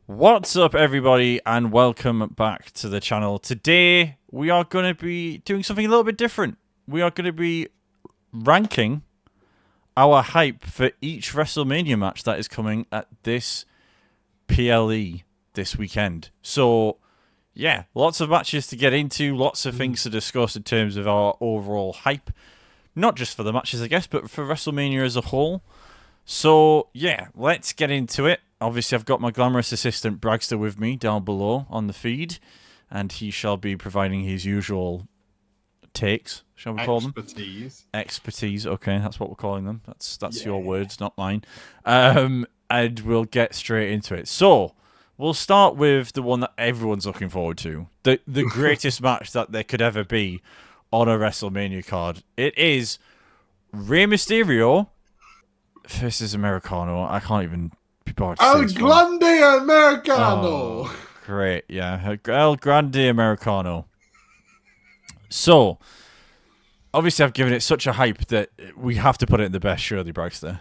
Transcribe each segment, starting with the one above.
What's up, everybody, and welcome back to the channel. Today, we are going to be doing something a little bit different. We are going to be ranking our hype for each WrestleMania match that is coming at this PLE this weekend. So, yeah, lots of matches to get into, lots of things to discuss in terms of our overall hype. Not just for the matches, I guess, but for WrestleMania as a whole. So, yeah, let's get into it. Obviously, I've got my glamorous assistant Bragster with me down below on the feed, and he shall be providing his usual takes, shall we call them? Expertise. Okay, that's what we're calling them. That's your words, not mine. And we'll get straight into it. So, we'll start with the one that everyone's looking forward to. The greatest match that there could ever be on a WrestleMania card. It is Rey Mysterio versus Americano. I can't even be bothered to say Grande Americano. Oh, great, yeah. El Grande Americano. So, obviously I've given it such a hype that we have to put it in the best, surely, Bragster.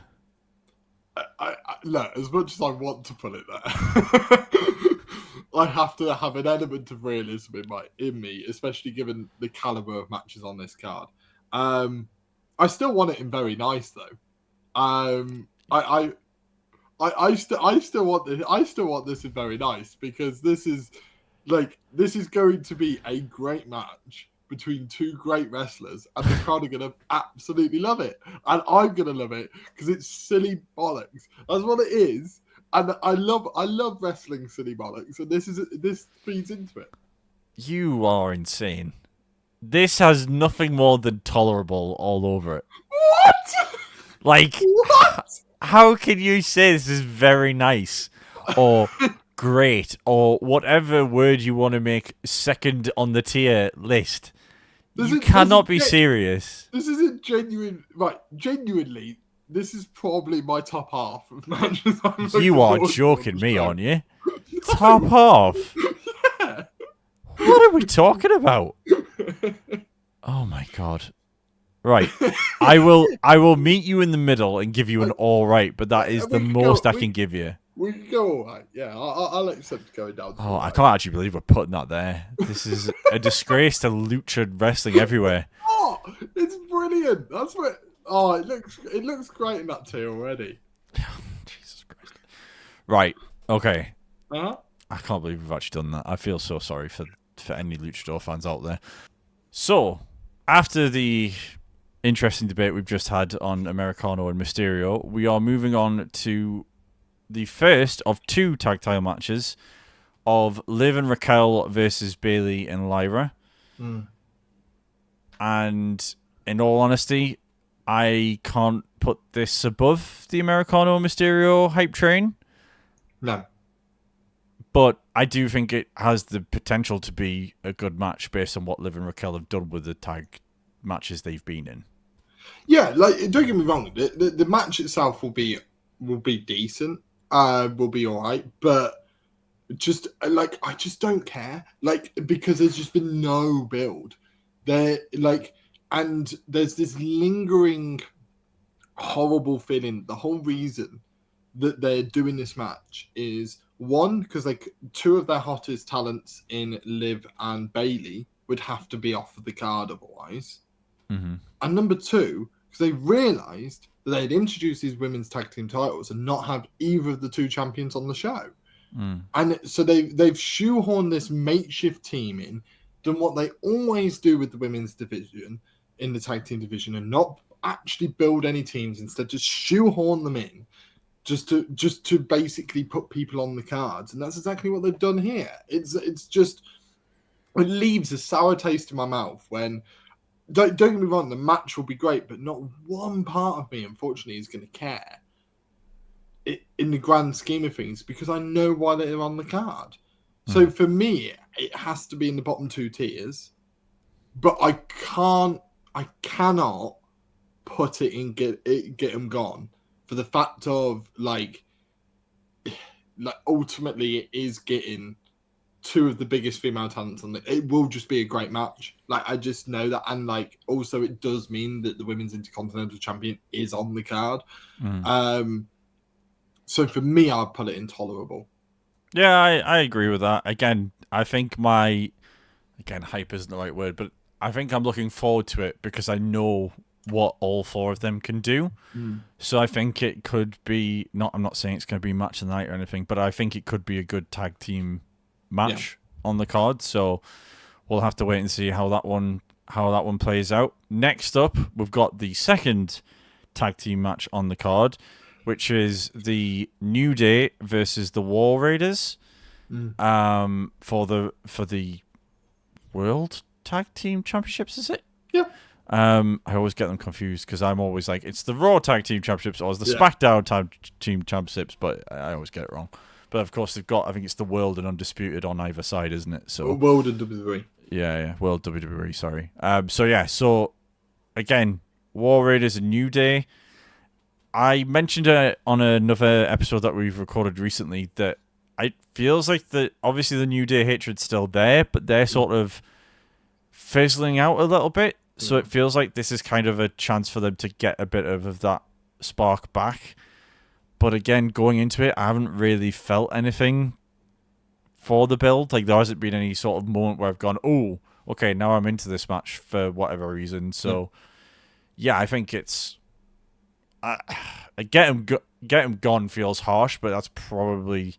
Look, as much as I want to put it there, I have to have an element of realism in me, especially given the caliber of matches on this card. I still want it in very nice though. I still want this. I still want this in very nice because this is going to be a great match between two great wrestlers, and the crowd are going to absolutely love it, and I'm going to love it because it's silly bollocks. That's what it is, and I love wrestling silly bollocks, and this feeds into it. You are insane. This has nothing more than tolerable all over it. What? Like, what? How can you say this is very nice or great or whatever word you want to make second on the tier list? You cannot be serious. This isn't genuine. Right, genuinely, this is probably my top half of matches. You are joking me, aren't you? Top half? Yeah. What are we talking about? Oh my god. Right. I will meet you in the middle and give you an all right, but that is the most I can give you. We can go all right. Yeah, I'll accept going down. Oh, I can't actually believe we're putting that there. This is a disgrace to lucha wrestling everywhere. Oh, it's brilliant. That's what. Oh, it looks great in that tier already. Jesus Christ. Right. Okay. Uh-huh. I can't believe we've actually done that. I feel so sorry for any luchador fans out there. So, after the interesting debate we've just had on Americano and Mysterio, we are moving on to the first of two tag title matches of Liv and Raquel versus Bayley and Lyra. And in all honesty, I can't put this above the Americano and Mysterio hype train. No. But I do think it has the potential to be a good match based on what Liv and Raquel have done with the tag matches they've been in. Yeah, like, don't get me wrong, the match itself will be decent, will be all right, but just like I just don't care, like, because there's just been no build there, like, and there's this lingering horrible feeling. The whole reason that they're doing this match is one, because like two of their hottest talents in Liv and Bayley would have to be off of the card otherwise. Mm-hmm. And number two, because they realised that they'd introduced these women's tag team titles and not have either of the two champions on the show. And so they've shoehorned this makeshift team in, done what they always do with the women's division in the tag team division, and not actually build any teams, instead just shoehorn them in just to basically put people on the cards. And that's exactly what they've done here. It's just, it leaves a sour taste in my mouth when, don't get me wrong, the match will be great, but not one part of me, unfortunately, is going to care in the grand scheme of things, because I know why they're on the card. So for me, it has to be in the bottom two tiers, but I cannot put it in get them gone, for the fact of like ultimately it is getting two of the biggest female talents on it will just be a great match. Like, I just know that, and like also it does mean that the women's intercontinental champion is on the card. So for me, I'd put it intolerable. Yeah, I agree with that. Again, I think hype isn't the right word, but I think I'm looking forward to it because I know what all four of them can do. So I think it could be I'm not saying it's going to be match of the night or anything, but I think it could be a good tag team match on the card. So we'll have to wait and see how that one plays out. Next up, we've got the second tag team match on the card, which is the New Day versus the War Raiders. For the World Tag Team Championships, is it? Yeah. I always get them confused because I'm always like, it's the Raw Tag Team Championships or it's the SmackDown Tag Team Championships, but I always get it wrong. But of course, they've got, I think it's the World and Undisputed on either side, isn't it? So World and WWE. Yeah, World WWE, sorry. So again, War Raiders and New Day. I mentioned it on another episode that we've recorded recently that it feels like obviously the New Day hatred's still there, but they're sort of fizzling out a little bit. So it feels like this is kind of a chance for them to get a bit of that spark back. But again, going into it, I haven't really felt anything for the build. Like, there hasn't been any sort of moment where I've gone, oh, okay, now I'm into this match for whatever reason. So, I think it's... get him gone feels harsh, but that's probably...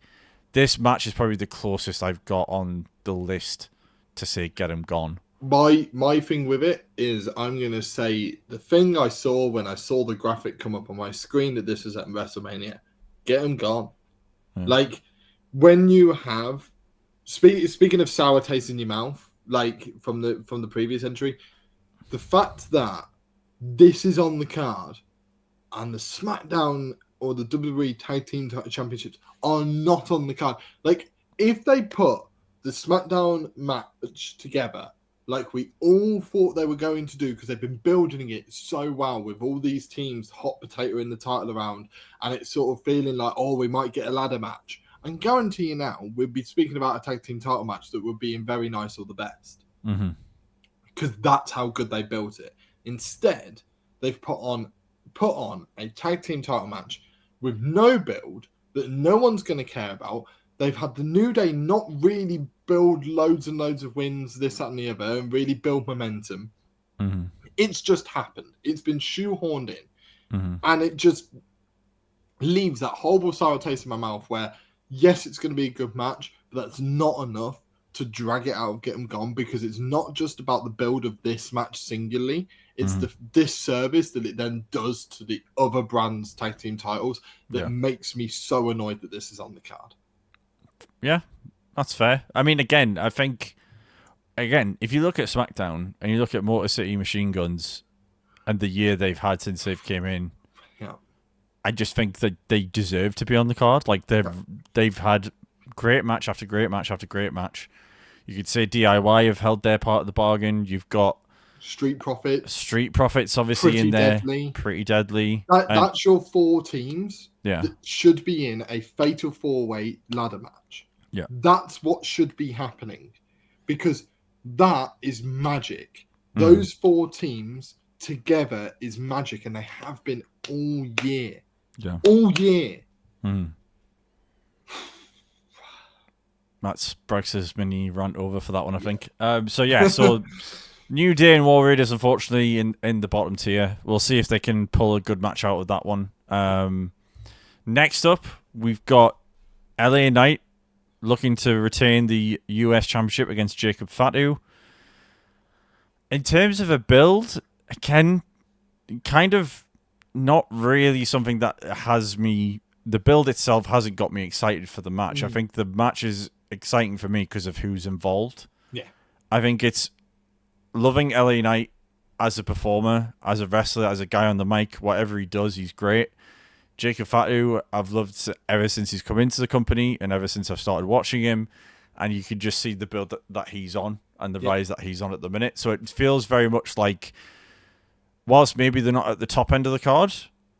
This match is probably the closest I've got on the list to say get him gone. My thing with it is I'm going to say the thing I saw when I saw the graphic come up on my screen that this is at WrestleMania, get him gone. Yeah. Like, when you have... Speaking of sour taste in your mouth, like from the previous entry, the fact that this is on the card and the SmackDown or the WWE Tag Team Championships are not on the card. Like, if they put the SmackDown match together like we all thought they were going to do, because they've been building it so well with all these teams hot potato in the title round, and it's sort of feeling like, oh, we might get a ladder match. I can guarantee you now, we'd be speaking about a tag team title match that would be in Very Nice or the Best. Because that's how good they built it. Instead, they've put on a tag team title match with no build that no one's going to care about. They've had the New Day not really build loads and loads of wins, this, that, and the other, and really build momentum. It's just happened. It's been shoehorned in. And it just leaves that horrible sour taste in my mouth where, yes, it's going to be a good match, but that's not enough to drag it out of Get 'Em Gone, because it's not just about the build of this match singularly. It's the disservice that it then does to the other brands' tag team titles that makes me so annoyed that this is on the card. Yeah, that's fair. I mean, again, I think, if you look at SmackDown and you look at Motor City Machine Guns and the year they've had since they've came in, I just think that they deserve to be on the card. Like, they've had great match after great match after great match. You could say DIY have held their part of the bargain. You've got Street Profits obviously in there. Deadly. Pretty deadly. That's your four teams that should be in a fatal four-way ladder match. Yeah. That's what should be happening, because that is magic. Those four teams together is magic, and they have been all year. Yeah. All year. That's Brex's mini rant over for that one, I think. So New Day and War Raiders, unfortunately, in the bottom tier. We'll see if they can pull a good match out of that one. Next up, we've got LA Knight looking to retain the US Championship against Jacob Fatu. In terms of a build, again, kind of not really something that has me... The build itself hasn't got me excited for the match. I think the match is exciting for me because of who's involved. Yeah. I think it's loving LA Knight as a performer, as a wrestler, as a guy on the mic. Whatever he does, he's great. Jacob Fatu, I've loved ever since he's come into the company and ever since I've started watching him. And you can just see the build that he's on and the rise that he's on at the minute. So it feels very much like, whilst maybe they're not at the top end of the card,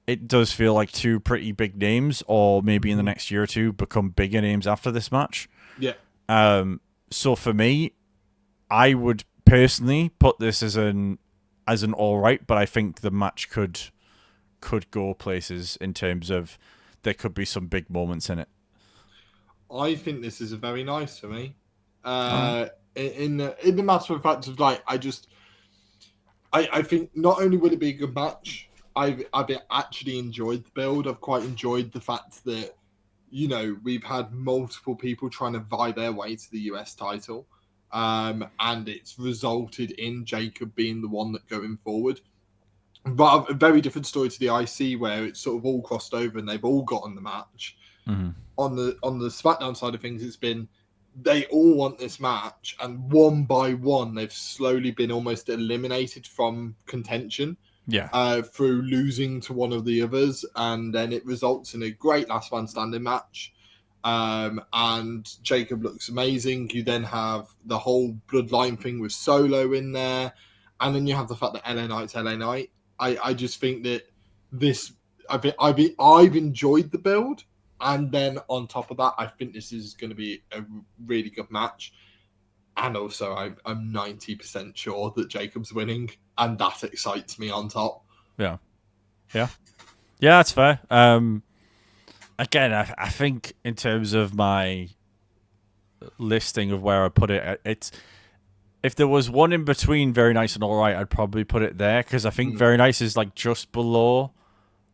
it does feel like two pretty big names, or maybe in the next year or two become bigger names after this match. Yeah. So for me, I would personally put this as an all right, but I think the match could go places in terms of there could be some big moments in it. I think this is a very nice for me. In the matter of fact of like, I think not only will it be a good match, I've actually enjoyed the build. I've quite enjoyed the fact that, you know, we've had multiple people trying to vie their way to the US title. And it's resulted in Jacob being the one that going forward. But a very different story to the IC where it's sort of all crossed over and they've all gotten the match. Mm-hmm. On the SmackDown side of things, it's been they all want this match, and one by one they've slowly been almost eliminated from contention. Yeah. Through losing to one of the others, and then it results in a great last man standing match. And Jacob looks amazing. You then have the whole bloodline thing with Solo in there, and then you have the fact that LA Knight's LA Knight. I just think that this I've enjoyed the build, and then on top of that, I think this is going to be a really good match. And also, I'm 90% sure that Jacob's winning, and that excites me on top. Yeah, that's fair. Again, I think in terms of my listing of where I put it, it's if there was one in between Very Nice and All Right, I'd probably put it there because I think Very Nice is like just below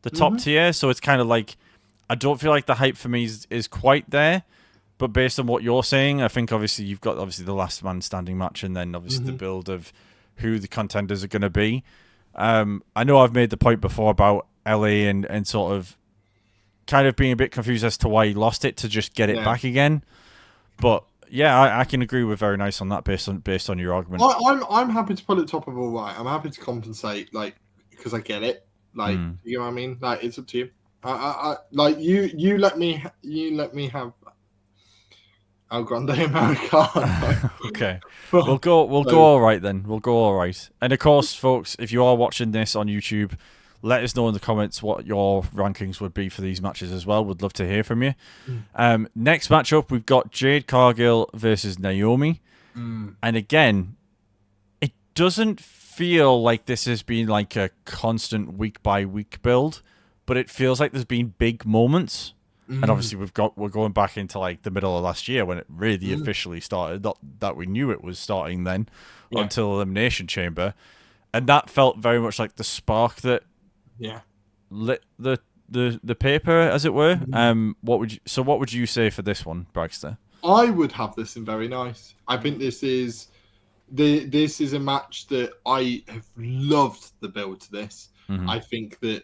the top tier, so it's kind of like I don't feel like the hype for me is quite there. But based on what you're saying, I think obviously you've got the last man standing match and then obviously the build of who the contenders are going to be. I know I've made the point before about LA and sort of kind of being a bit confused as to why he lost it to just get it back again. But yeah, I can agree with Very Nice on that based on your argument. I'm happy to put it top of All Right. I'm happy to compensate, like, because I get it. Like, you know what I mean? Like, it's up to you. I like you let me have El Grande Americano. Okay. We'll go all right then. We'll go all right. And of course, folks, if you are watching this on YouTube, let us know in the comments what your rankings would be for these matches as well. We'd love to hear from you. Next matchup, we've got Jade Cargill versus Naomi. And again, it doesn't feel like this has been like a constant week by week build, but it feels like there's been big moments. And obviously we're going back into like the middle of last year when it really officially started. Not that we knew it was starting then until Elimination Chamber. And that felt very much like the spark that lit the paper, as it were. What would you say for this one, Bragster? I would have this in Very Nice. I think this is a match that I have loved the build to this. I think that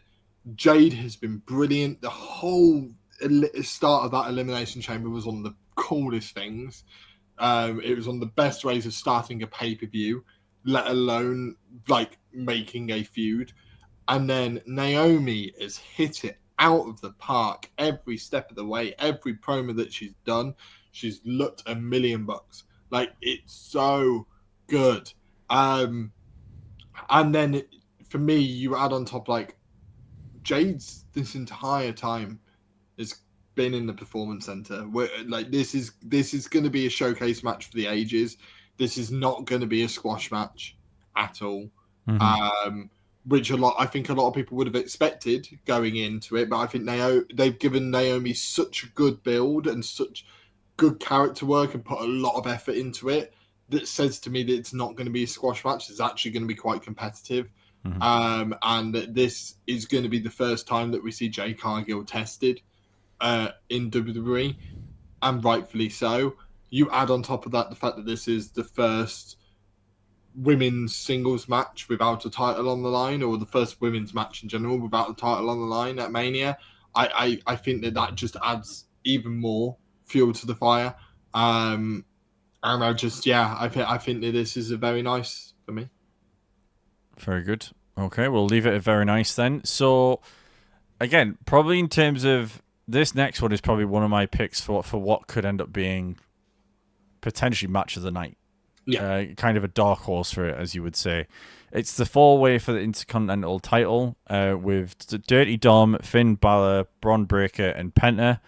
Jade has been brilliant. The whole start of that Elimination Chamber was one of the coolest things. It was one of the best ways of starting a pay-per-view, let alone like making a feud. And then Naomi has hit it out of the park every step of the way. Every promo that she's done, she's looked $1,000,000. Like, it's so good. And then for me, you add on top like Jade's this entire time has been in the Performance Center. Where like this is going to be a showcase match for the ages. This is not going to be a squash match at all. Which I think a lot of people would have expected going into it, but I think they've given Naomi such a good build and such good character work and put a lot of effort into it that says to me that it's not going to be a squash match. It's actually going to be quite competitive. And that this is going to be the first time that we see Jade Cargill tested in WWE, and rightfully so. You add on top of that the fact that this is the first women's singles match without a title on the line, or the first women's match in general without a title on the line at Mania. I think that just adds even more fuel to the fire. And I think that this is a Very Nice for me. Very good. Okay, we'll leave it at Very Nice then. So, again, probably in terms of this next one is probably one of my picks for what could end up being potentially match of the night. Yeah. Kind of a dark horse for it, as you would say. It's the 4-way for the Intercontinental title with Dirty Dom, Finn Balor, Bron Breakker, and Penta.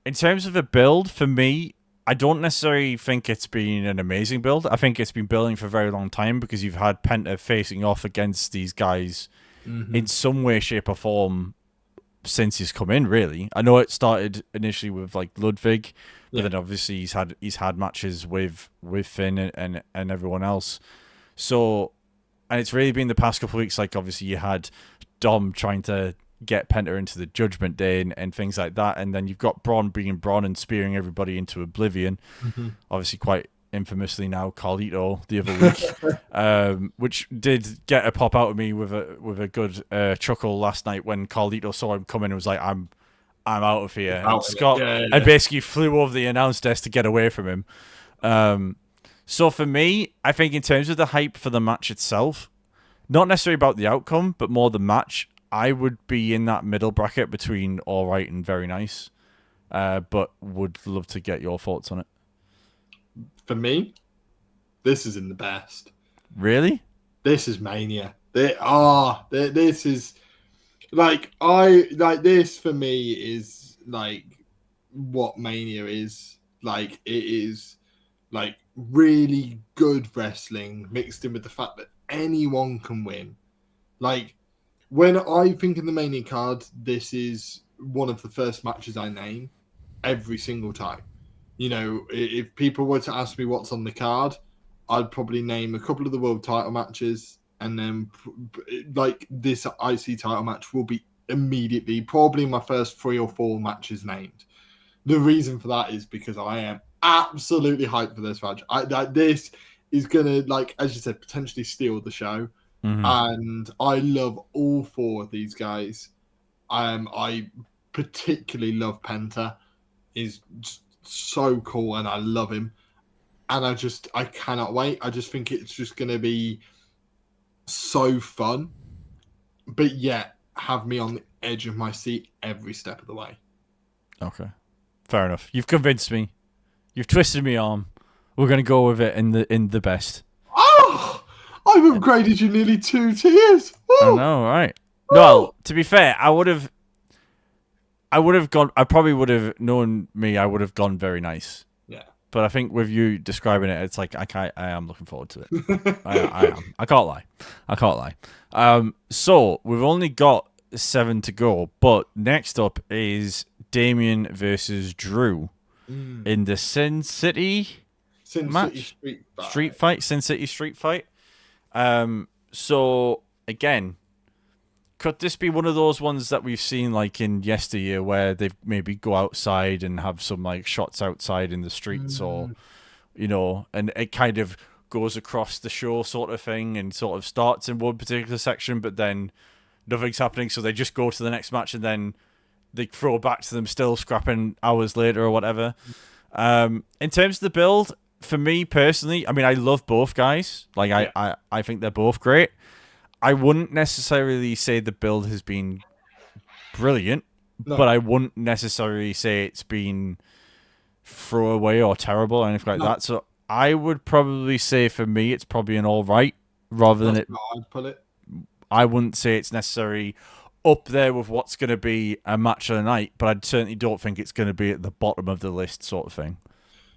In terms of a build, for me, I don't necessarily think it's been an amazing build. I think it's been building for a very long time because you've had Penta facing off against these guys in some way, shape, or form since he's come in. Really, I know it started initially with like Ludwig, but Yeah. then obviously he's had matches with Finn and everyone else. So, and it's really been the past couple of weeks. Like obviously you had Dom trying to get Penta into the Judgment Day and things like that, and then you've got Bron being Bron and spearing everybody into oblivion. Mm-hmm. Obviously, quite infamously now, Carlito the other week, which did get a pop out of me with a good chuckle last night when Carlito saw him coming and was like, "I'm out of here." And Scott and basically flew over the announce desk to get away from him. So for me, I think in terms of the hype for the match itself, not necessarily about the outcome, but more the match, I would be in that middle bracket between all right and very nice. But would love to get your thoughts on it. For me, this is in the best. Really? This is Mania. This is this for me is like what Mania is. Like it is like really good wrestling mixed in with the fact that anyone can win. Like when I think of the Mania card, this is one of the first matches I name every single time. You know, if people were to ask me what's on the card, I'd probably name a couple of the world title matches, and then like this IC title match will be immediately probably my first 3 or 4 matches named. The reason for that is because I am absolutely hyped for this match. This is gonna, like as you said, potentially steal the show. Mm-hmm. And I love all 4 of these guys. I particularly love Penta. He's just so cool, and I love him. And I cannot wait. I just think it's just going to be so fun, but yet have me on the edge of my seat every step of the way. Okay, fair enough. You've convinced me. You've twisted me arm. We're going to go with it in the best. Oh, I've upgraded you nearly 2 tiers. I know, right? Well, to be fair, I would have gone. I probably would have known me. I would have gone very nice. Yeah. But I think with you describing it, it's like I am looking forward to it. I am. I can't lie. So we've only got 7 to go, but next up is Damian versus Drew in the Sin City match. City Sin City Street Fight. So again, could this be one of those ones that we've seen like in yesteryear where they maybe go outside and have some like shots outside in the streets or, and it kind of goes across the show sort of thing and sort of starts in one particular section, but then nothing's happening. So they just go to the next match and then they throw back to them still scrapping hours later or whatever. In terms of the build, for me personally, I mean, I love both guys. Like I think they're both great. I wouldn't necessarily say the build has been brilliant, but I wouldn't necessarily say it's been throwaway or terrible or anything like that. So I would probably say for me it's probably an all right rather than it. I'd put it. I wouldn't say it's necessarily up there with what's going to be a match of the night, but I certainly don't think it's going to be at the bottom of the list sort of thing.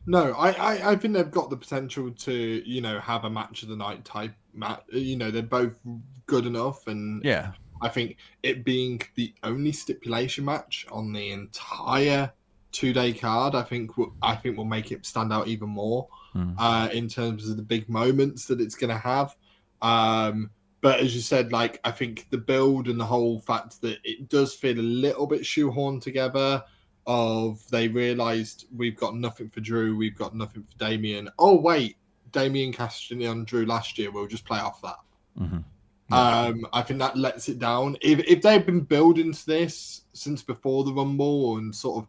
No, I think they've got the potential to, have a match of the night type match. They're both good enough, and yeah, I think it being the only stipulation match on the entire 2-day card, I think will make it stand out even more in terms of the big moments that it's going to have. But as you said, like I think the build and the whole fact that it does feel a little bit shoehorned together. They realised we've got nothing for Drew, we've got nothing for Damian. Oh wait, Damian cashed in on Drew last year. We'll just play off that. Mm-hmm. Yeah. I think that lets it down. If they've been building to this since before the Rumble and sort of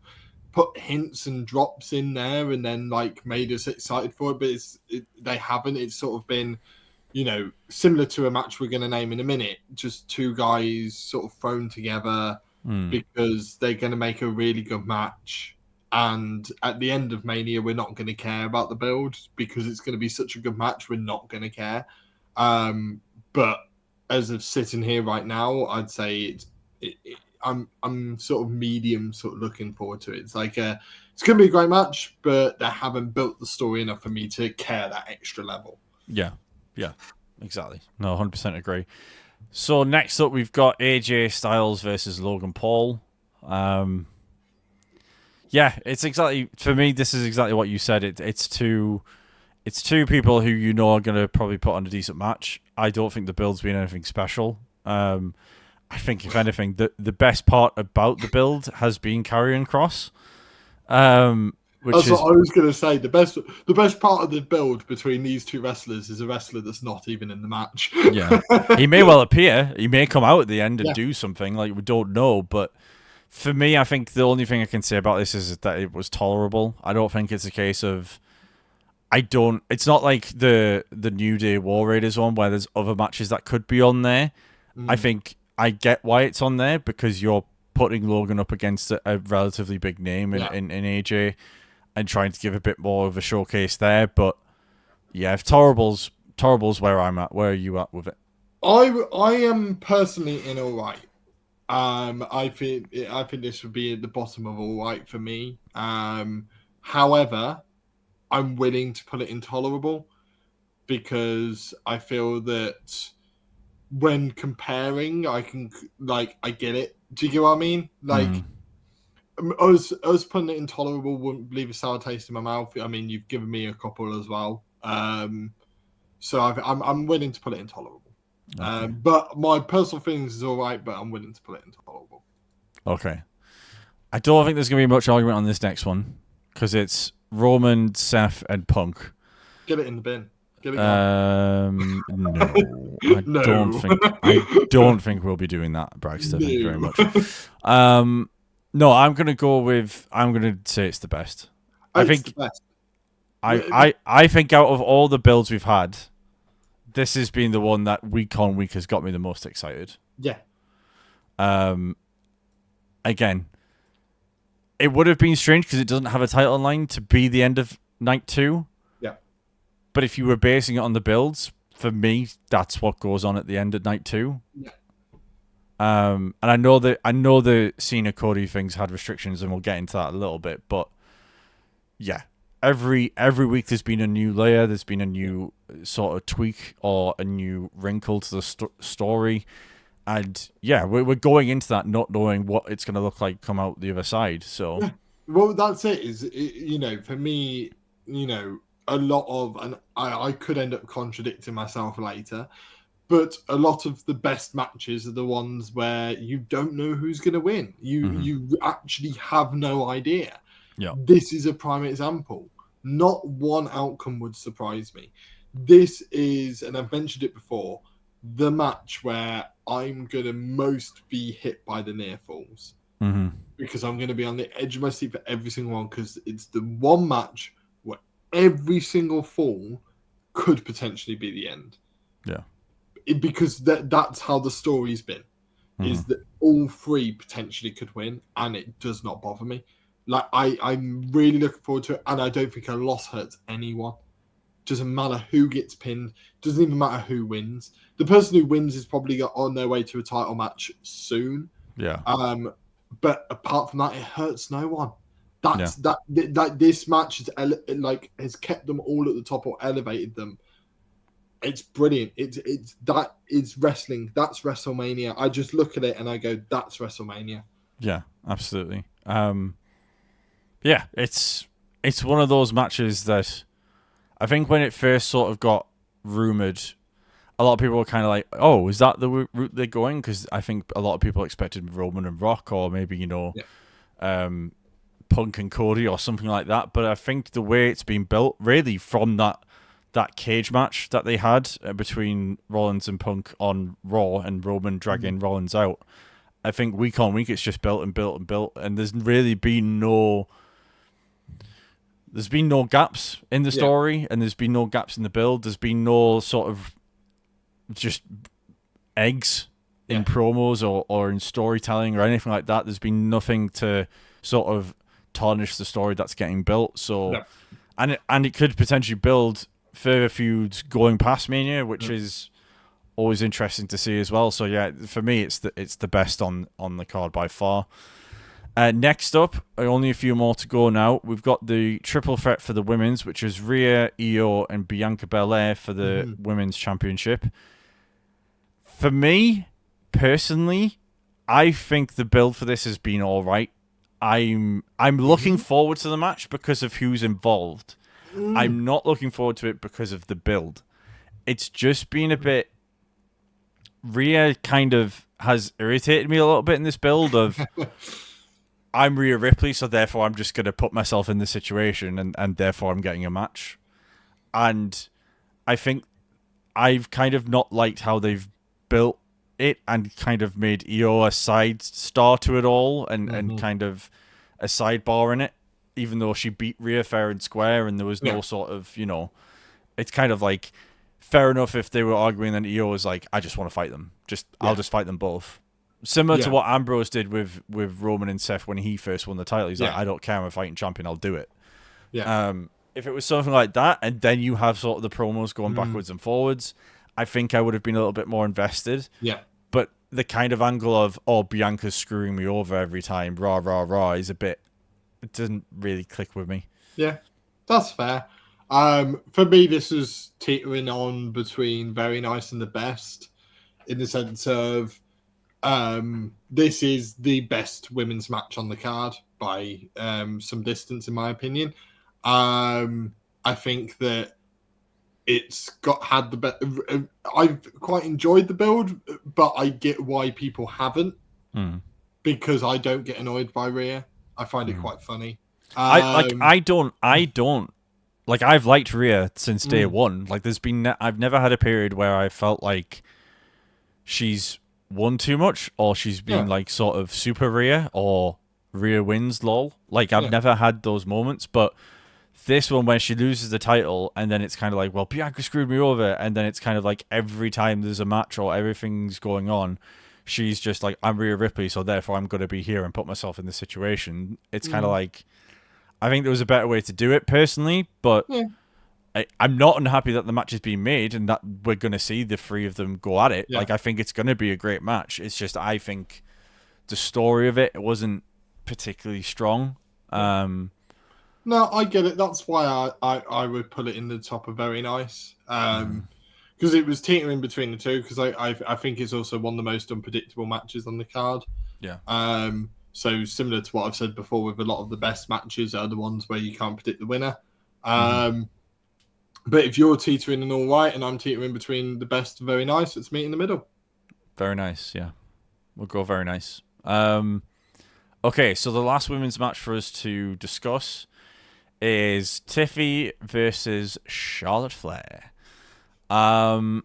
put hints and drops in there and then like made us excited for it, but they haven't. It's sort of been, similar to a match we're going to name in a minute. Just 2 guys sort of thrown together. Because they're going to make a really good match. And at the end of Mania, we're not going to care about the build because it's going to be such a good match. We're not going to care. But as of sitting here right now, I'd say I'm sort of medium sort of looking forward to it. It's like it's going to be a great match, but they haven't built the story enough for me to care that extra level. Yeah, exactly. No, 100% agree. So next up, we've got AJ Styles versus Logan Paul. Yeah, it's exactly, for me, this is exactly what you said. It's two people who you know are going to probably put on a decent match. I don't think the build's been anything special. I think, if anything, the best part about the build has been Karrion Kross. That's what I was going to say. The best part of the build between these two wrestlers is a wrestler that's not even in the match. Yeah, he may well appear. He may come out at the end and do something. Like, we don't know. But for me, I think the only thing I can say about this is that it was tolerable. I don't think it's a case of... It's not like the New Day War Raiders one where there's other matches that could be on there. I think I get why it's on there, because you're putting Logan up against a relatively big name in AJ and trying to give a bit more of a showcase there. But yeah, if tolerable's where I'm at, where are you at with it? I am personally in all right. I think this would be at the bottom of all right for me. However, I'm willing to put it intolerable, because I feel that when comparing, I get it. Do you get what I mean? Like, us putting it intolerable wouldn't leave a sour taste in my mouth. I mean, you've given me a couple as well. So I'm willing to put it intolerable. Okay. But my personal feelings is all right, but I'm willing to put it intolerable. Okay. I don't think there's going to be much argument on this next one, because it's Roman, Seth, and Punk. Get it in the bin. Get it gone. No. I don't think we'll be doing that, Braxton. Thank you very much. No, I'm going to say it's the best. I think the best. I think out of all the builds we've had, this has been the one that week on week has got me the most excited. Yeah. Again, it would have been strange because it doesn't have a title line to be the end of night 2. Yeah. But if you were basing it on the builds, for me, that's what goes on at the end of night 2. Yeah. And I know the Cena Cody things had restrictions, and we'll get into that a little bit. But yeah, every week there's been a new layer, there's been a new sort of tweak or a new wrinkle to the story. And yeah, we're going into that not knowing what it's going to look like come out the other side. So, yeah. Well, that's it. For me, a lot of, and I could end up contradicting myself later, but a lot of the best matches are the ones where you don't know who's going to win. You actually have no idea. Yeah. This is a prime example. Not one outcome would surprise me. This is, and I've mentioned it before, the match where I'm going to most be hit by the near falls. Because I'm going to be on the edge of my seat for every single one, because it's the one match where every single fall could potentially be the end. Yeah. Because that's how the story's been, is that all three potentially could win, and it does not bother me. Like, I'm really looking forward to it, and I don't think a loss hurts anyone. Doesn't matter who gets pinned. Doesn't even matter who wins. The person who wins is probably on their way to a title match soon. Yeah. But apart from that, it hurts no one. That this match has kept them all at the top or elevated them. It's brilliant. That is wrestling. That's WrestleMania. I just look at it and I go, that's WrestleMania. Yeah, absolutely. Yeah, it's one of those matches that I think when it first sort of got rumored, a lot of people were kind of like, oh, is that the route they're going? Because I think a lot of people expected Roman and Rock, or maybe, Punk and Cody or something like that. But I think the way it's been built, really from that cage match that they had between Rollins and Punk on Raw and Roman dragging Rollins out, I think week on week it's just built and built and built, and there's really been no gaps in the story, and there's been no gaps in the build. There's been no sort of just eggs in promos or in storytelling or anything like that. There's been nothing to sort of tarnish the story that's getting built. So, and it could potentially build further feuds going past Mania, which is always interesting to see as well. So yeah, for me, it's the best on the card by far. Next up, only a few more to go now. We've got the triple threat for the women's, which is Rhea, Io, and Bianca Belair for the women's championship. For me, personally, I think the build for this has been all right. I'm looking forward to the match because of who's involved. I'm not looking forward to it because of the build. It's just been a bit. Rhea kind of has irritated me a little bit in this build of I'm Rhea Ripley, so therefore I'm just going to put myself in this situation and therefore I'm getting a match. And I think I've kind of not liked how they've built it and kind of made Io a side star to it all and kind of a sidebar in it, even though she beat Rhea fair and square and there was no sort of, it's kind of like fair enough if they were arguing and Io was like, I just want to fight them. I'll just fight them both. Similar to what Ambrose did with Roman and Seth when he first won the title. He's like, I don't care, I'm a fighting champion, I'll do it. Yeah. If it was something like that, and then you have sort of the promos going backwards and forwards, I think I would have been a little bit more invested. Yeah. But the kind of angle of, Bianca's screwing me over every time, rah, rah, rah, is a bit... It doesn't really click with me. Yeah, that's fair. For me, this was teetering on between very nice and the best, in the sense of this is the best women's match on the card by some distance, in my opinion. I think that it's had the best. I've quite enjoyed the build, but I get why people haven't, because I don't get annoyed by Rhea. I find it quite funny. I don't. Like, I've liked Rhea since day one. Like, I've never had a period where I felt like she's won too much, or she's been like sort of super Rhea, or Rhea wins, lol. Like, I've never had those moments, but this one where she loses the title and then it's kind of like, well, Bianca screwed me over, and then it's kind of like every time there's a match or everything's going on, she's just like, I'm Rhea Ripley, so therefore I'm going to be here and put myself in this situation. It's kind of like, I think there was a better way to do it personally, but I'm not unhappy that the match is being made and that we're going to see the three of them go at it. Like, I think it's going to be a great match. It's just, I think the story of it wasn't particularly strong. No, I get it. That's why I would put it in the top of very nice. Because it was teetering between the two, because I think it's also one of the most unpredictable matches on the card. Yeah. So similar to what I've said before, with a lot of the best matches are the ones where you can't predict the winner. But if you're teetering in all right and I'm teetering between the best and very nice, let's meet in the middle. Very nice, yeah. We'll go very nice. Okay, so the last women's match for us to discuss is Tiffany versus Charlotte Flair. I'm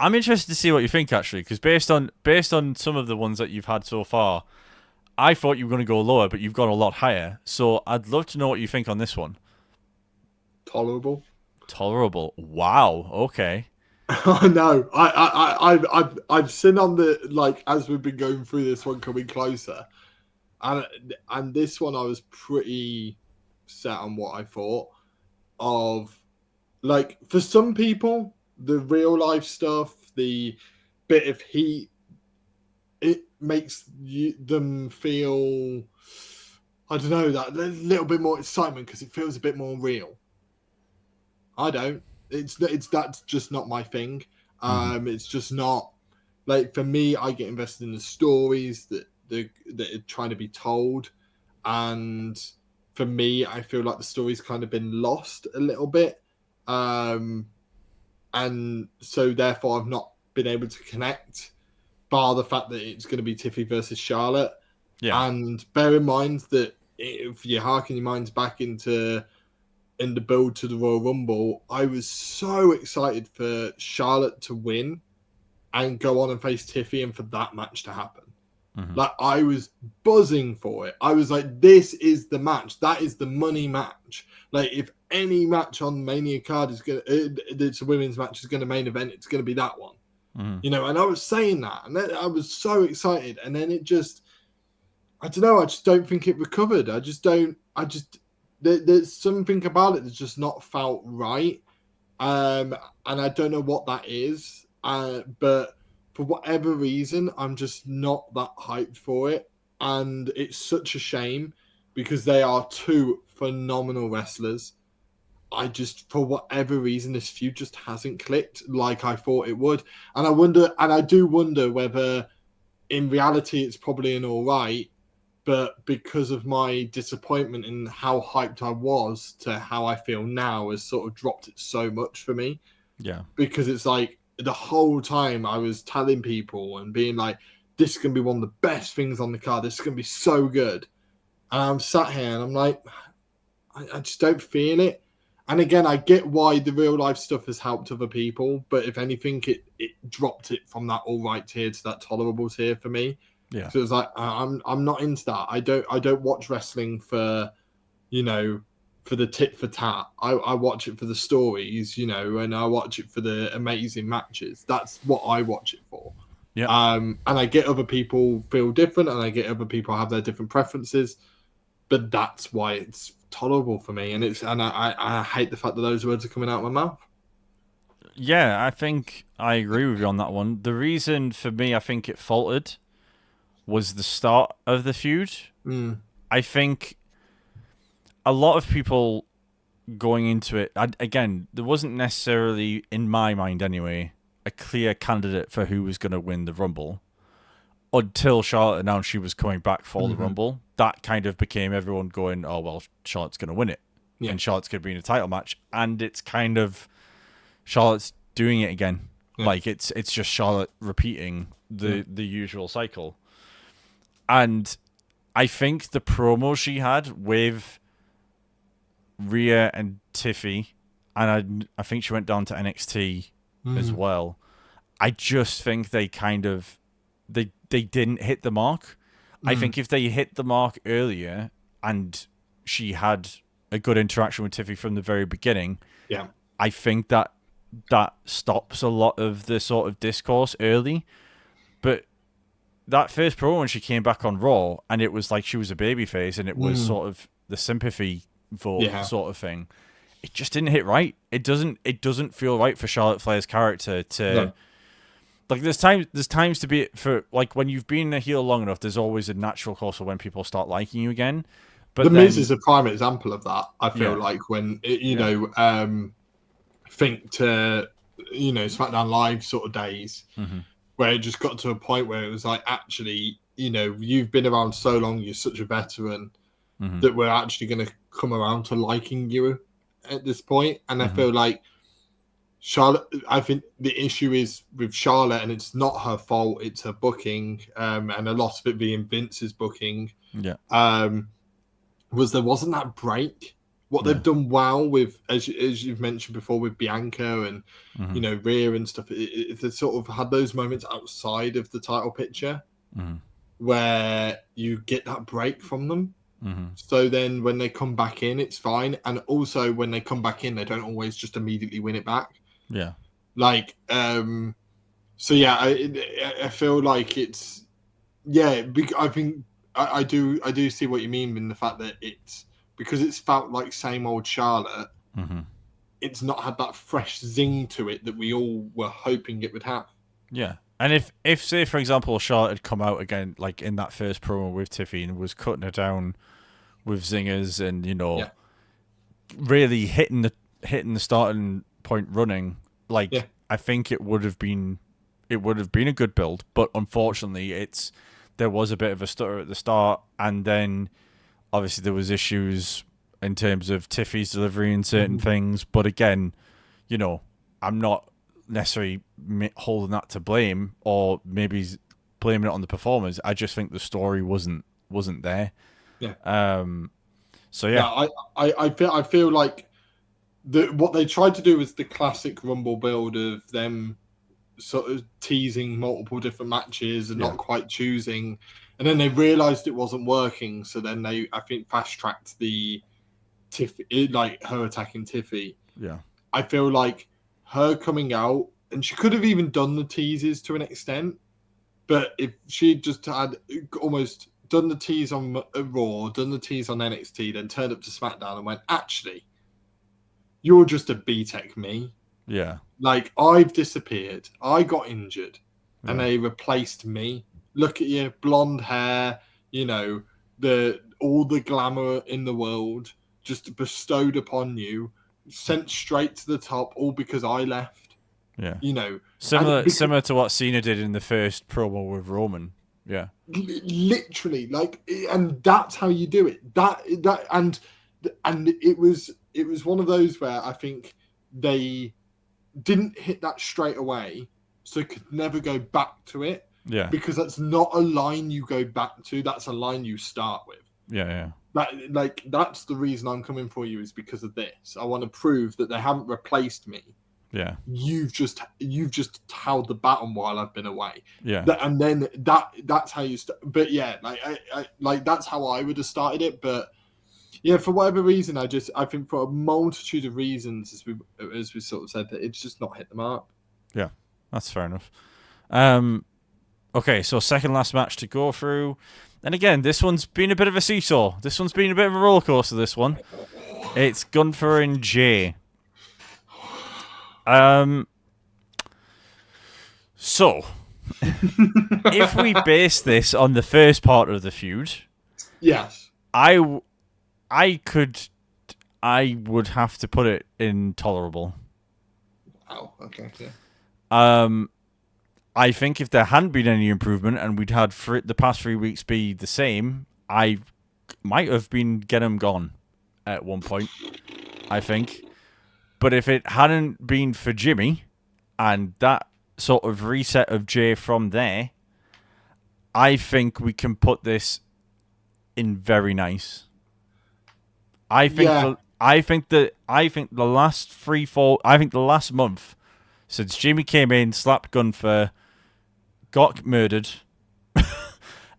interested to see what you think, actually, because based on some of the ones that you've had so far, I thought you were going to go lower, but you've gone a lot higher. So I'd love to know what you think on this one. Tolerable. Wow. Okay. I know. I've seen on the, like, as we've been going through this one coming closer, and this one I was pretty set on what I thought of. Like, for some people, the real life stuff, the bit of heat, it makes them feel, I don't know, that little bit more excitement because it feels a bit more real. I don't. That's just not my thing. It's just not, like, for me, I get invested in the stories that are trying to be told, and for me, I feel like the story's kind of been lost a little bit. And so therefore I've not been able to connect, bar the fact that it's going to be Tiffany versus Charlotte. Yeah. And bear in mind that if you harken your minds back in the build to the Royal Rumble, I was so excited for Charlotte to win and go on and face Tiffany and for that match to happen. Like, I was buzzing for it. I was like, this is the match. That is the money match. Like, if any match on Mania card is going to, it's a women's match, is going to main event, it's going to be that one. You know, and I was saying that, and then I was so excited, and then it just, I don't know, I just don't think it recovered. There's something about it that's just not felt right. And I don't know what that is. But for whatever reason, I'm just not that hyped for it. And it's such a shame because they are two phenomenal wrestlers. I just, for whatever reason, this feud just hasn't clicked like I thought it would. And I do wonder whether in reality it's probably an all right, but because of my disappointment in how hyped I was to how I feel now has sort of dropped it so much for me. Yeah. Because it's like the whole time I was telling people and being like, this is going to be one of the best things on the card. This is going to be so good. And I'm sat here and I'm like, I just don't feel it. And again, I get why the real life stuff has helped other people, but if anything, it dropped it from that all right tier to that tolerable tier for me. Yeah. So it's like I'm not into that. I don't watch wrestling for, for the tit for tat. I watch it for the stories, and I watch it for the amazing matches. That's what I watch it for. Yeah. And I get other people feel different, and I get other people have their different preferences, but that's why it's tolerable for me. And I hate the fact that those words are coming out of my mouth. Yeah, I think I agree with you on that one. The reason for me, I think it faltered was the start of the feud. I think a lot of people going into it, again, there wasn't necessarily, in my mind anyway, a clear candidate for who was going to win the Rumble until Charlotte announced she was coming back for the Rumble. That kind of became everyone going, oh, well, Charlotte's going to win it. Yeah. And Charlotte's going to be in a title match. And it's kind of Charlotte's doing it again. Yeah. Like, it's just Charlotte repeating the usual cycle. And I think the promo she had with Rhea and Tiffy, and I think she went down to NXT as well. I just think they kind of they didn't hit the mark. I think if they hit the mark earlier and she had a good interaction with Tiffy from the very beginning, I think that stops a lot of the sort of discourse early. But that first promo when she came back on Raw, and it was like she was a babyface, and it was sort of the sympathy vote sort of thing. It just didn't hit right. It doesn't feel right for Charlotte Flair's character to like. There's times to be for like when you've been a heel long enough. There's always a natural course for when people start liking you again. But the Miz is a prime example of that. I feel like when think to SmackDown Live sort of days. Where it just got to a point where it was like, actually, you've been around so long, you're such a veteran, that we're actually going to come around to liking you at this point. And I feel like Charlotte, I think the issue is with Charlotte, and it's not her fault, it's her booking, and a lot of it being Vince's booking, was there wasn't that break. What they've done well with, as you've mentioned before, with Bianca and Rhea and stuff, they sort of had those moments outside of the title picture where you get that break from them. So then when they come back in, it's fine. And also when they come back in, they don't always just immediately win it back. Yeah. Like, so yeah, I feel like it's, I think I do see what you mean in the fact that it's, because it's felt like same old Charlotte, it's not had that fresh zing to it that we all were hoping it would have. Yeah. And if say, for example, Charlotte had come out again, like in that first promo with Tiffy and was cutting her down with zingers and, really hitting the starting point running, I think it would have been a good build. But unfortunately, there was a bit of a stutter at the start, and then obviously there was issues in terms of Tiffy's delivery and certain things. But again, I'm not necessarily holding that to blame or maybe blaming it on the performers. I just think the story wasn't there. Yeah. So yeah. I feel like what they tried to do was the classic Rumble build of them sort of teasing multiple different matches and not quite choosing. And then they realized it wasn't working. So then I think, fast-tracked the Tiffy, like her attacking Tiffy. Yeah. I feel like her coming out, and she could have even done the teases to an extent, but if she just had almost done the tease on Raw, done the tease on NXT, then turned up to SmackDown and went, actually, you're just a B-Tech me. Yeah. Like, I've disappeared. I got injured, and they replaced me. Look at you, blonde hair, all the glamour in the world just bestowed upon you. sent straight to the top, all because I left. Yeah. You know, Similar to what Cena did in the first promo with Roman. Yeah. Literally, like, and that's how you do it. And it was one of those where I think they didn't hit that straight away, so could never go back to it. Yeah. Because that's not a line you go back to. That's a line you start with. Yeah. That's the reason I'm coming for you, is because of this. I want to prove that they haven't replaced me. Yeah. You've just held the baton while I've been away. Yeah. And then that's how you start. But yeah, like that's how I would have started it. But yeah, for whatever reason, I think for a multitude of reasons, as we sort of said, that it's just not hit the mark. Yeah, that's fair enough. Okay, so second last match to go through. And again, this one's been a bit of a seesaw. This one's been a bit of a roller coaster, this one. It's Gunther and Jey. So, if we base this on the first part of the feud, yes, I would have to put it in tolerable. Oh, okay, yeah. I think if there hadn't been any improvement and we'd had the past 3 weeks be the same, I might have been get him gone at one point, I think. But if it hadn't been for Jimmy and that sort of reset of Jey from there, I think we can put this in very nice. I think the last month since Jimmy came in, slapped Gunther, got murdered,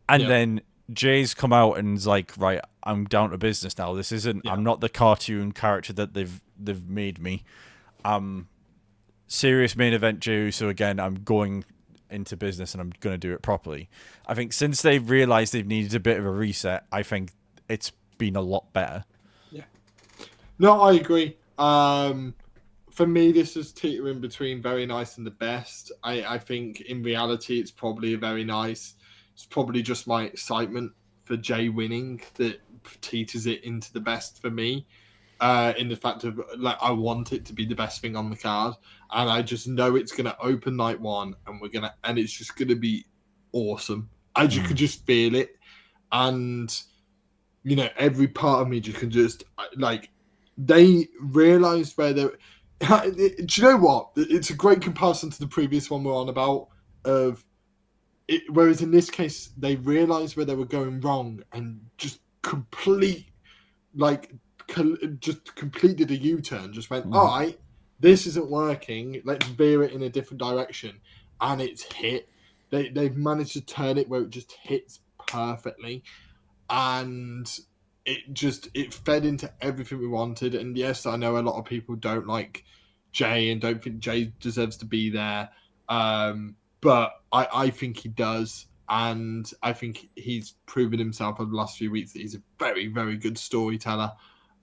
and then Jay's come out and is like, right, I'm down to business now. This isn't. I'm not the cartoon character that they've made me. Serious main event Jey Uso again. I'm going into business and I'm going to do it properly. I think since they've realised they've needed a bit of a reset, I think it's been a lot better. Yeah. No, I agree. For me, this is teetering between very nice and the best. I think in reality, it's probably a very nice. It's probably just my excitement for Jey winning that teeters it into the best for me. In the fact of, like, I want it to be the best thing on the card, and I just know it's going to open night one, and it's just going to be awesome. I just could just feel it, and you know, every part of me just can just like. They realised where they're. Do you know what? It's a great comparison to the previous one we're on about. Whereas in this case, they realised where they were going wrong and just completed a U-turn. Just went, all right, this isn't working. Let's veer it in a different direction, and it's hit. They've managed to turn it where it just hits perfectly, and it fed into everything we wanted. And yes, I know a lot of people don't like Jey and don't think Jey deserves to be there, but I think he does, and I think he's proven himself over the last few weeks that he's a very, very good storyteller,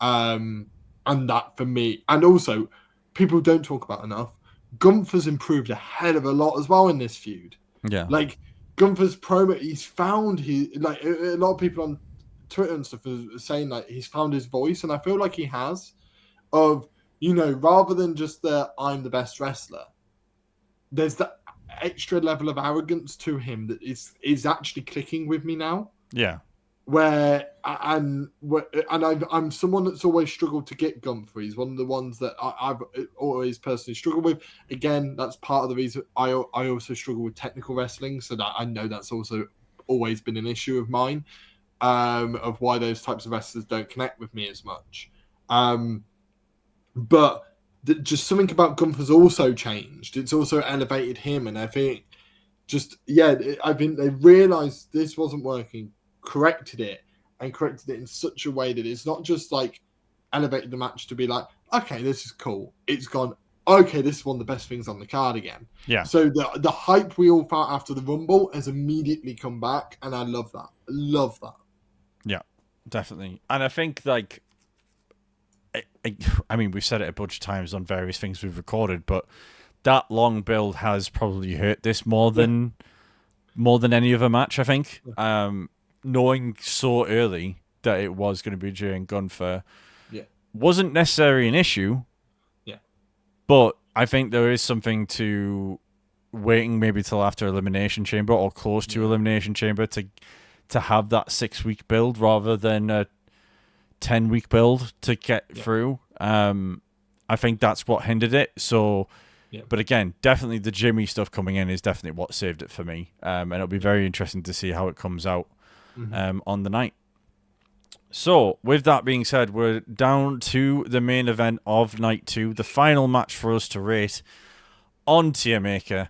and that for me, and also people don't talk about enough, Gunther's improved a hell of a lot as well in this feud. Yeah, like Gunther's promo, he's found like a lot of people on Twitter and stuff is saying like he's found his voice, and I feel like he has. Of, you know, rather than just the I'm the best wrestler, there's that extra level of arrogance to him that is actually clicking with me now. Yeah. I'm someone that's always struggled to get Gunther. He's one of the ones that I've always personally struggled with. Again, that's part of the reason I also struggle with technical wrestling, so that I know that's also always been an issue of mine. Of why those types of wrestlers don't connect with me as much. But just something about Gunther's also changed. It's also elevated him, and I think I think they realised this wasn't working, corrected it in such a way that it's not just like elevated the match to be like, okay, this is cool. It's gone, okay, this is one of the best things on the card again. Yeah. So the hype we all felt after the Rumble has immediately come back, and I love that. Love that. Yeah, definitely. And I think, like, I mean, we've said it a bunch of times on various things we've recorded, but that long build has probably hurt this more than any other match, I think. Knowing so early that it was going to be Jey and Gunther wasn't necessarily an issue, But I think there is something to waiting maybe till after Elimination Chamber or close to Elimination Chamber to have that 6-week build rather than a 10-week build to get through. I think that's what hindered it. So, but again, definitely the Jimmy stuff coming in is definitely what saved it for me. And it'll be very interesting to see how it comes out on the night. So, with that being said, we're down to the main event of night 2, the final match for us to rate on Tier Maker.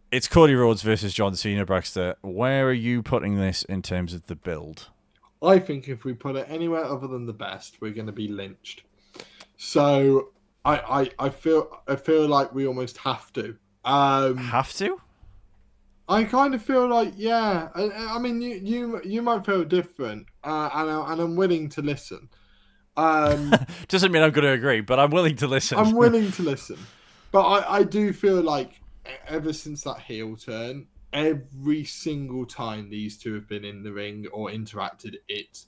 It's Cody Rhodes versus John Cena, Baxter. Where are you putting this in terms of the build? I think if we put it anywhere other than the best, we're going to be lynched. So I feel like we almost have to. Have to? I kind of feel like, yeah. I mean, you might feel different, and I'm willing to listen. Doesn't mean I'm going to agree, but I'm willing to listen. I'm willing to listen, but I do feel like ever since that heel turn, every single time these two have been in the ring or interacted, it's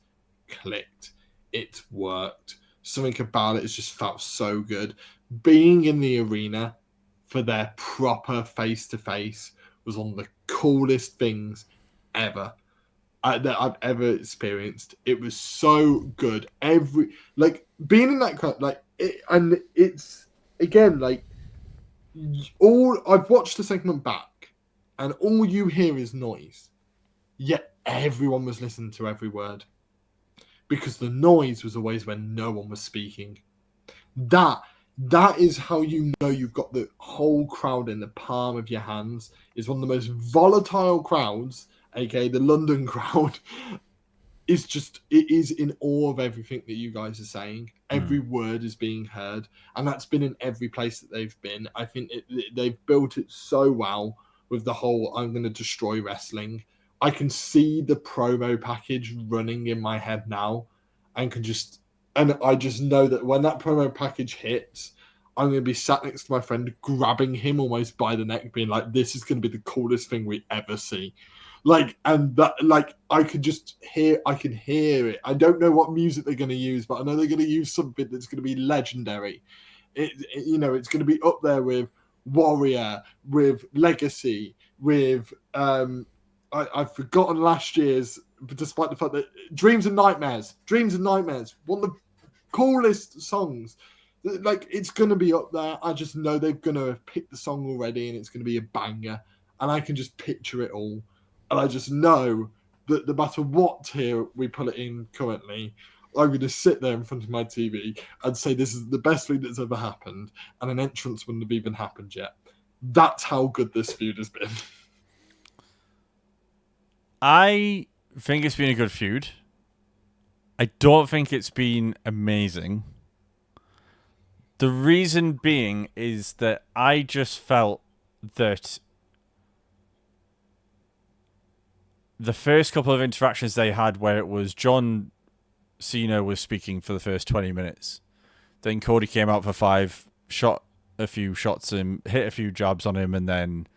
clicked, it's worked. Something about it has just felt so good. Being in the arena for their proper face-to-face was one of the coolest things ever that I've ever experienced. It was so good. Being in that crowd, and it's again I've watched the segment back, and all you hear is noise. Yet everyone was listening to every word. Because the noise was always when no one was speaking. That is how you know you've got the whole crowd in the palm of your hands. It's one of the most volatile crowds, aka the London crowd. It is in awe of everything that you guys are saying. Every word is being heard, and that's been in every place that they've been. I think they've built it so well with the whole "I'm going to destroy wrestling." I can see the promo package running in my head now, and I just know that when that promo package hits, I'm going to be sat next to my friend, grabbing him almost by the neck, being like, "This is going to be the coolest thing we ever see." I can hear it. I don't know what music they're going to use, but I know they're going to use something that's going to be legendary. It's going to be up there with Warrior, with Legacy, with I've forgotten last year's, despite the fact that Dreams and Nightmares, one of the coolest songs. It's going to be up there. I just know they're going to have picked the song already, and it's going to be a banger. And I can just picture it all. And I just know that no matter what tier we put it in currently, I'm going to sit there in front of my TV and say this is the best thing that's ever happened, and an entrance wouldn't have even happened yet. That's how good this feud has been. I think it's been a good feud. I don't think it's been amazing. The reason being is that I just felt that the first couple of interactions they had, where it was John Cena was speaking for the first 20 minutes, then Cody came out for 5, shot a few shots him, hit a few jabs on him, and then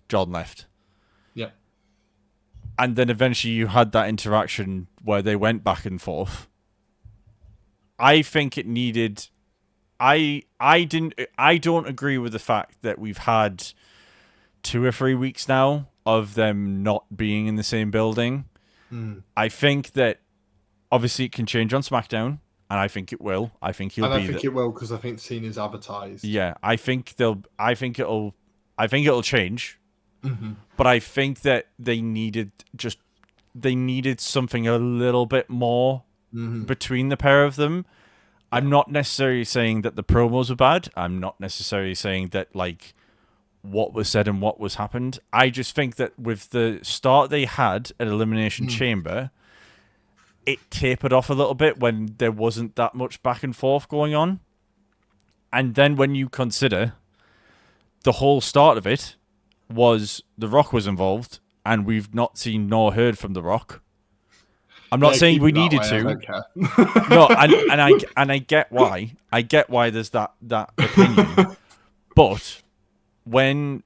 John left. Yeah. And then eventually you had that interaction where they went back and forth. I think it needed... I don't agree with the fact that we've had 2 or 3 weeks now of them not being in the same building. I think that obviously it can change on SmackDown, and I think it will. I think it will, because I think Cena's advertised. Yeah, I think it'll change. Mm-hmm. But I think that they needed something a little bit more between the pair of them. I'm not necessarily saying that the promos are bad. I'm not necessarily saying that what was said and what was happened. I just think that with the start they had at Elimination Chamber, it tapered off a little bit when there wasn't that much back and forth going on. And then when you consider the whole start of it was The Rock was involved, and we've not seen nor heard from The Rock. I'm not saying we needed to. No, and I get why. I get why there's that opinion. But when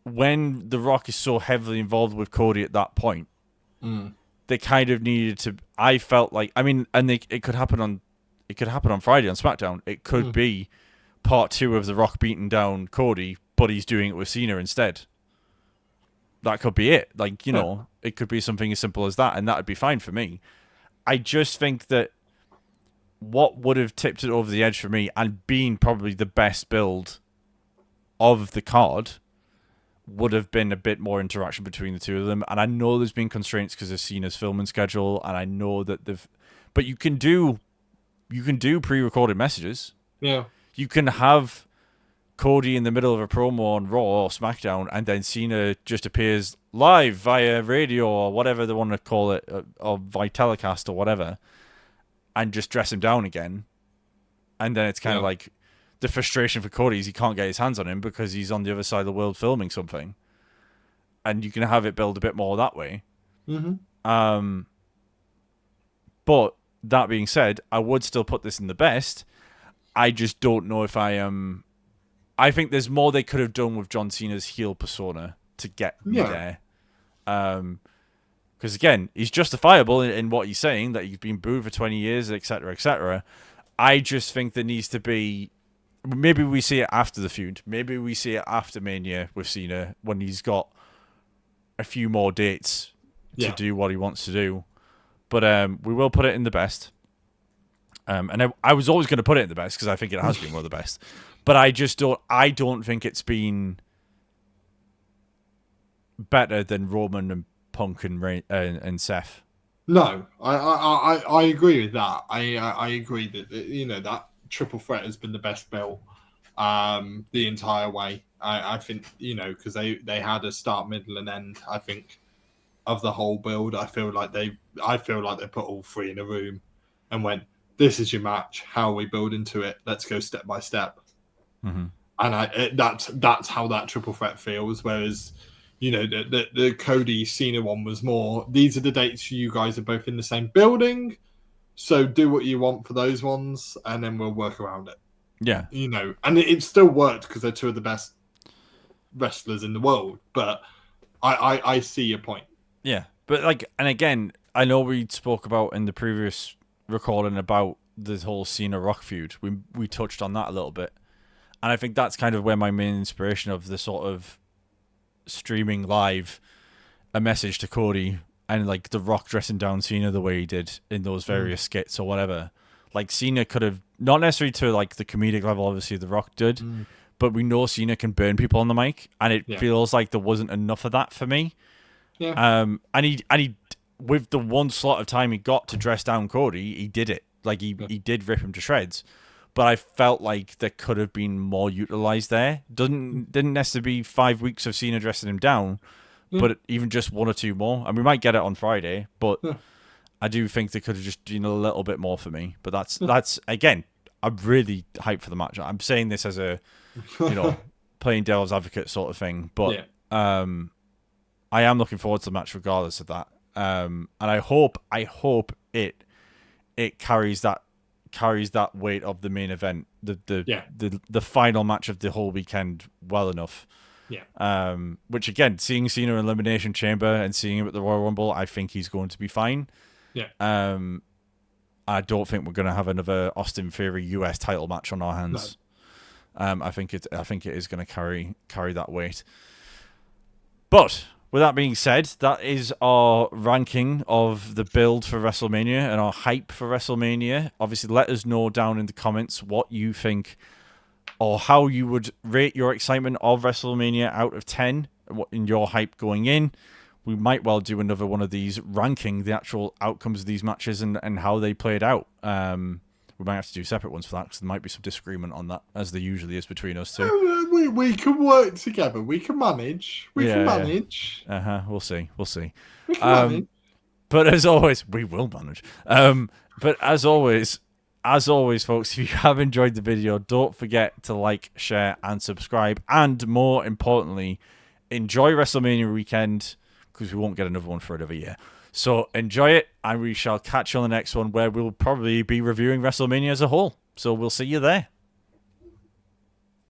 The Rock is so heavily involved with Cody at that point, they kind of needed to. I felt like, it could happen on Friday on SmackDown. It could be part 2 of The Rock beating down Cody, but he's doing it with Cena instead. That could be it. Like, you know, it could be something as simple as that, and that would be fine for me. I just think that what would have tipped it over the edge for me and been probably the best build of the card would have been a bit more interaction between the two of them. And I know there's been constraints because of Cena's filming schedule, and I know that but you can do pre-recorded messages. Yeah. You can have Cody in the middle of a promo on Raw or SmackDown, and then Cena just appears live via radio or whatever they want to call it, or via telecast or whatever, and just dress him down again. And then it's kind of like the frustration for Cody is he can't get his hands on him because he's on the other side of the world filming something. And you can have it build a bit more that way. Mm-hmm. But that being said, I would still put this in the best. I just don't know if I am. I think there's more they could have done with John Cena's heel persona to get me there. Because again, he's justifiable in what he's saying, that he's been booed for 20 years, etc., etc. I just think there needs to be. Maybe we see it after the feud. Maybe we see it after Mania with Cena when he's got a few more dates to do what he wants to do. But we will put it in the best. And I was always going to put it in the best because I think it has been one of the best. But I don't think it's been better than Roman and Punk and Seth. No, I agree with that. I agree that that triple threat has been the best built the entire way. I think because they had a start, middle, and end. I think of the whole build. I feel like they put all three in a room and went, "This is your match. How are we build into it? Let's go step by step." Mm-hmm. And that's how that triple threat feels. Whereas, the Cody Cena one was more. These are the dates you guys are both in the same building, so do what you want for those ones, and then we'll work around it. Yeah, and it still worked because they're two of the best wrestlers in the world. But I see your point. Yeah, but and again, I know we spoke about in the previous recording about the whole Cena Rock feud. We touched on that a little bit. And I think that's kind of where my main inspiration of the sort of streaming live a message to Cody and The Rock dressing down Cena the way he did in those various skits or whatever. Cena could have, not necessarily to the comedic level, obviously The Rock did, but we know Cena can burn people on the mic, and it feels like there wasn't enough of that for me. Yeah. And he with the one slot of time he got to dress down Cody, he did it. He did rip him to shreds. But I felt like there could have been more utilized there. Didn't necessarily be 5 weeks of Cena dressing him down, but even just one or two more. And we might get it on Friday, but I do think they could have just done a little bit more for me. But that's again, I'm really hyped for the match. I'm saying this as a, playing devil's advocate sort of thing. But I am looking forward to the match regardless of that. And I hope it carries that weight of the main event, the final match of the whole weekend well enough. Yeah. Which again, seeing Cena in Elimination Chamber and seeing him at the Royal Rumble, I think he's going to be fine. Yeah. I don't think we're going to have another Austin Theory US title match on our hands. No. I think it is going to carry that weight. But with that being said, that is our ranking of the build for WrestleMania and our hype for WrestleMania. Obviously, let us know down in the comments what you think or how you would rate your excitement of WrestleMania out of 10 in your hype going in. We might well do another one of these ranking the actual outcomes of these matches and how they played out. We might have to do separate ones for that because there might be some disagreement on that, as there usually is between us two. We can work together. We can manage. We can manage. We'll see. We can manage. But as always, we will manage. But as always, folks, if you have enjoyed the video, don't forget to like, share, and subscribe. And more importantly, enjoy WrestleMania weekend because we won't get another one for another year. So enjoy it, and we shall catch you on the next one where we'll probably be reviewing WrestleMania as a whole. So we'll see you there.